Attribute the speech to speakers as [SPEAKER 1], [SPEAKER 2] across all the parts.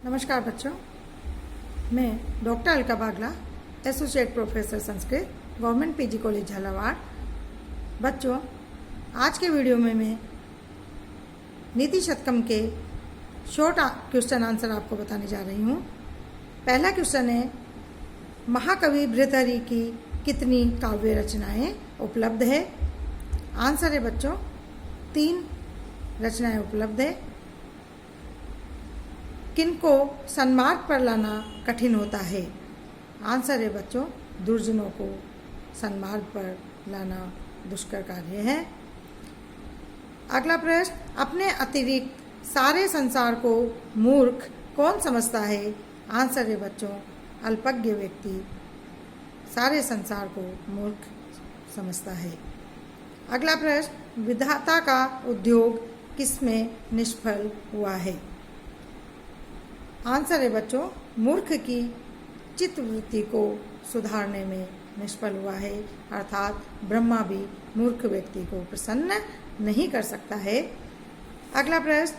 [SPEAKER 1] नमस्कार बच्चों, मैं doctor Alka Bagla, associate professor Sanskrit, government PG college Jhalawar. बच्चों, आज के वीडियो में मैं नीति शतकम के शॉर्ट क्वेश्चन आंसर आपको बताने जा रही हूँ। पहला क्वेश्चन है, महाकवि भृतहरि की कितनी काव्य रचनाएं उपलब्ध है? आंसर है बच्चों 3 रचनाएं उपलब्ध है। किनको सन्मार्ग पर लाना कठिन होता है? आंसर है बच्चों दुर्जनों को सन्मार्ग पर लाना दुष्कर कार्य है। अगला प्रश्न, अपने अतिरिक्त सारे संसार को मूर्ख कौन समझता है? आंसर है बच्चों अल्पज्ञ व्यक्ति सारे संसार को मूर्ख समझता है। अगला प्रश्न, विधाता का उद्योग किसमें निष्फल हुआ है? आंसर है बच्चों मूर्ख की चित्तवृत्ति को सुधारने में निष्फल हुआ है, अर्थात ब्रह्मा भी मूर्ख व्यक्ति को प्रसन्न नहीं कर सकता है। अगला प्रश्न,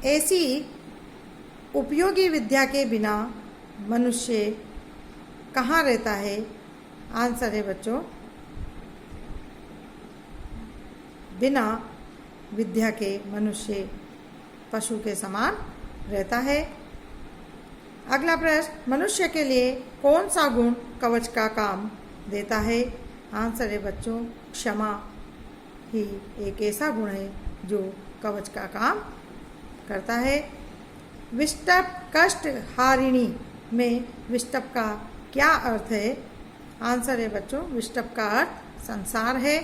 [SPEAKER 1] ऐसी उपयोगी विद्या के बिना मनुष्य कहाँ रहता है? आंसर है बच्चों बिना विद्या के मनुष्य पशु के समान रहता है। अगला प्रश्न, मनुष्य के लिए कौन सा गुण कवच का काम देता है? आंसर है बच्चों क्षमा ही एक ऐसा गुण है जो कवच का काम करता है। विष्टप कष्ट हारिणी में विष्टप का क्या अर्थ है? आंसर है बच्चों विष्टप का अर्थ संसार है।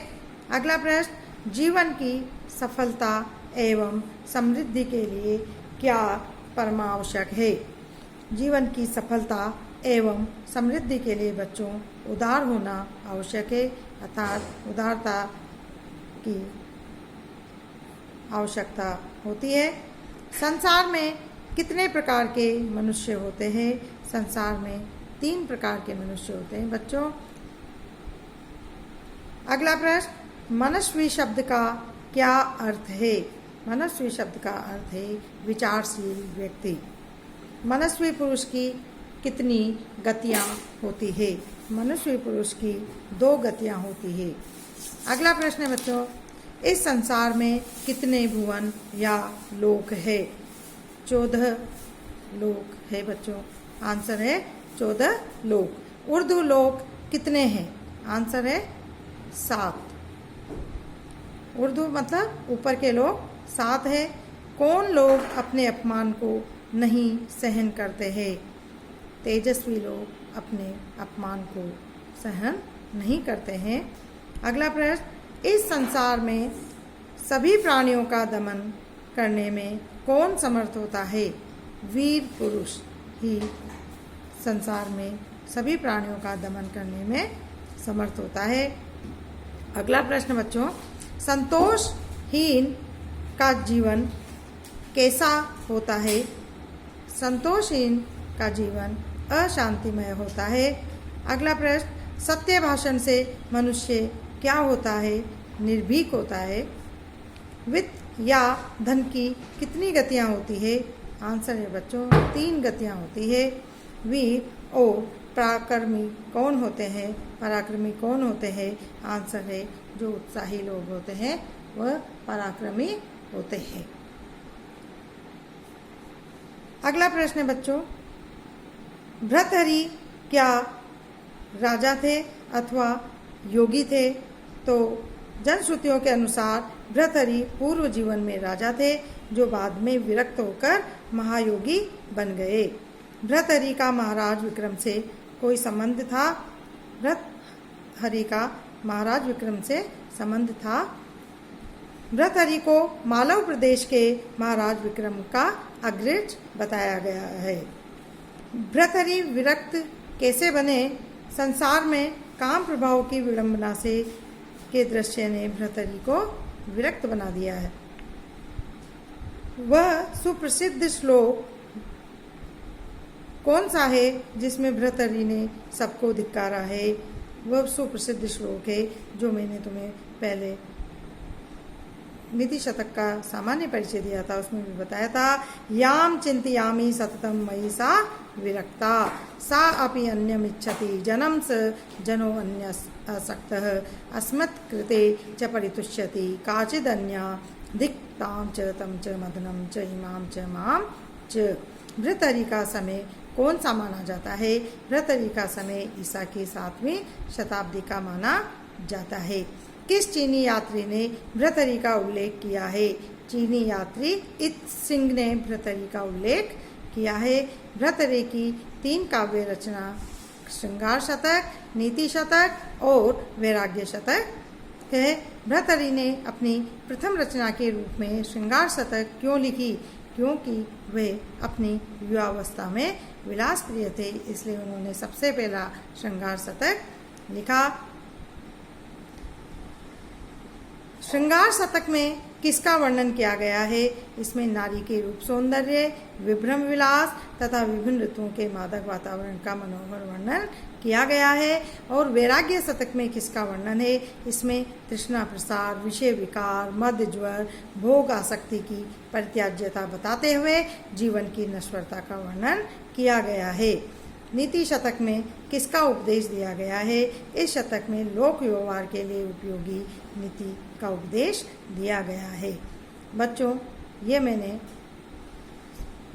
[SPEAKER 1] अगला प्रश्न, जीवन की सफलता एवं समृद्धि के लिए क्या परमावश्यक है? जीवन की सफलता एवं समृद्धि के लिए बच्चों उदार होना आवश्यक है, अर्थात उदारता की आवश्यकता होती है। संसार में कितने प्रकार के मनुष्य होते हैं? संसार में 3 प्रकार के मनुष्य होते हैं बच्चों। अगला प्रश्न, मनस्वी शब्द का क्या अर्थ है? मनस्वी शब्द का अर्थ है विचारशील व्यक्ति। मनस्वी पुरुष की कितनी गतियां होती है? मनस्वी पुरुष की 2 गतियां होती है। अगला प्रश्न है बच्चों, इस संसार में कितने भुवन या लोक है? 14 लोक है बच्चों। आंसर है 14 लोक। उर्दू लोक कितने हैं? आंसर है 7। उर्दू मतलब ऊपर के लोग 7 है। कौन लोग अपने अपमान को नहीं सहन करते हैं? तेजस्वी लोग अपने अपमान को सहन नहीं करते हैं। अगला प्रश्न, इस संसार में सभी प्राणियों का दमन करने में कौन समर्थ होता है? वीर पुरुष ही संसार में सभी प्राणियों का दमन करने में समर्थ होता है। अगला प्रश्न बच्चों, संतोषहीन का जीवन कैसा होता है? संतोषहीन का जीवन अशांतिमय होता है। अगला प्रश्न, सत्य भाषण से मनुष्य क्या होता है? निर्भीक होता है। वित्त या धन की कितनी गतियां होती है? आंसर है बच्चों 3 गतियां होती है। वीर और पराक्रमी कौन होते हैं? पराक्रमी कौन होते हैं? आंसर है जो उत्साही लोग होते हैं वह पराक्रमी होते हैं। अगला प्रश्न है बच्चों, भृतहरि क्या राजा थे अथवा योगी थे? तो जनश्रुतियों के अनुसार भृतहरि पूर्व जीवन में राजा थे जो बाद में विरक्त होकर महायोगी बन गए। भृतहरि का महाराज विक्रम से कोई संबंध था? भृतहरि का महाराज विक्रम से संबंध था। भृतहरि को मालव प्रदेश के महाराज विक्रम का अग्रज बताया गया है। भृतहरि विरक्त कैसे बने? संसार में काम प्रभाव की विडंबना से के दृश्य ने भृतहरि को विरक्त बना दिया है। वह सुप्रसिद्ध श्लोक कौन सा है जिसमें भृतहरि ने सबको धिक्कारा है? वह सुप्रसिद्ध श्लोक है जो मैंने तुम्हें पहले नीति शतक का सामान्य परिचय दिया था, उसमें भी बताया था याम चिंतयामि सततम मयि सा विरक्ता सा अपि अन्यमिच्छति जनम स जनो अन्यसक्तः अस्मत् कृते च परितुष्यति काचिदन्या धिक्तां च तम च मदनम च इमाम च माम च। भृतहरि का समय कौन सा माना जाता है? भृतहरि का समय ईसा की 7वीं शताब्दी का माना जाता है। किस चीनी यात्री ने भृतहरि का उल्लेख किया है? चीनी यात्री इत सिंह ने भृतहरि का उल्लेख किया है। भृतहरि की 3 काव्य रचना श्रृंगार शतक, नीति शतक और वैराग्य शतक है। भृतहरि ने अपनी प्रथम रचना के रूप में श्रृंगार शतक क्यों लिखी? क्योंकि वे अपनी युवावस्था में विलास प्रिय थे, इसलिए उन्होंने सबसे पहला श्रृंगार शतक लिखा। श्रृंगार शतक में किसका वर्णन किया गया है? इसमें नारी के रूप सौंदर्य, विभ्रम विलास तथा विभिन्न ऋतुओं के मादक वातावरण का मनोहर वर्णन किया गया है। और वैराग्य शतक में किसका वर्णन है? इसमें तृष्णा प्रसार, विषय विकार, मद ज्वर, भोग आसक्ति की परित्याज्यता बताते हुए जीवन की नश्वरता का वर्णन किया गया है। नीति शतक में किसका उपदेश दिया गया है? इस शतक में लोक व्यवहार के लिए उपयोगी नीति का उपदेश दिया गया है। बच्चों, ये मैंने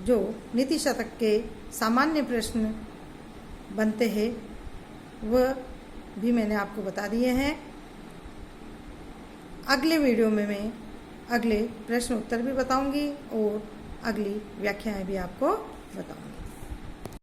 [SPEAKER 1] जो नीति शतक के सामान्य प्रश्न बनते हैं वह भी मैंने आपको बता दिए हैं। अगले वीडियो में मैं अगले प्रश्न उत्तर भी बताऊंगी और अगली व्याख्याएं भी आपको बताऊंगी।